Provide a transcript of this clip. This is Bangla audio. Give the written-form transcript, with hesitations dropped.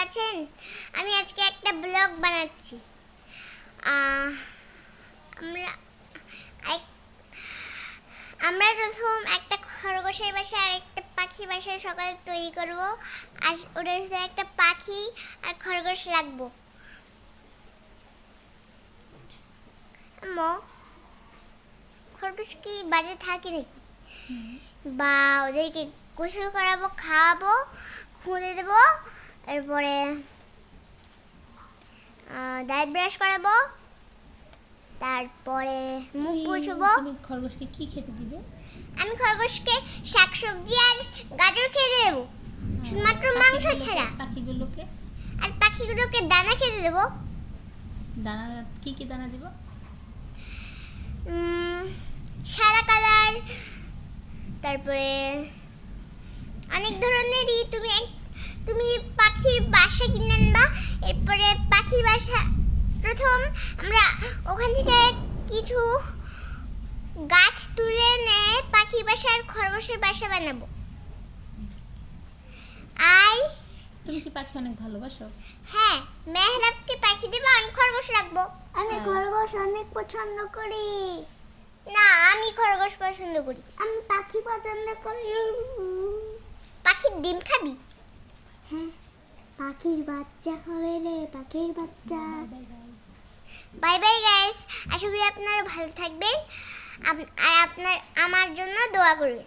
আছেন? আমি আজকে একটা ব্লগ বানাচ্ছি। আমরা আমরা প্রথম একটা খরগোশের বাসা আর একটা পাখি বাসা সকালে তৈরি করব, আর ওটার ভিতরে একটা পাখি আর খরগোশ রাখবো। আম্মু, খরগোশ কি বাজে থাকে নাকি? বা ওদেরকে গোসল করাবো, খাওয়াবো, খুলে দেবো, এরপরে দাঁত ব্রাশ করাবো, তারপরে মুখ মুছবো। তুমি খরগোশকে কি খেতে দিবে? আমি খরগোশকে শাকসবজি আর গাজর খেতে দেবো, শুধুমাত্র মাংস ছাড়া। পাখিগুলোকে? আর পাখিগুলোকে দানা খেতে দেবো। দানা কি কি দানা দিব? সাদা কালার, তারপরে অনেক ধরনেরই। তুমি পাখির বাসা কিনে আনবা। এরপরে পাখির বাসা প্রথম আমরা ওখান থেকে কিছু গাছ তুলে এনে পাখির বাসা আর খরগোশের বাসা বানাবো। আর তুমি কি পাখি অনেক ভালোবাসো? হ্যাঁ, মেহরাবকে পাখি দেবো, আমি খরগোশ রাখবো। আমি খরগোশ অনেক পছন্দ করি। না, আমি খরগোশ পছন্দ করি। আমি পাখি পছন্দ করি। পাখির ডিম খাবি? হ্যাঁ, পাখির বাচ্চা হবে রে, পাখির বাচ্চা। বাই বাই গাইস, আশা করি আপনারা ভালো থাকবেন আর আমার জন্য দোয়া করবেন।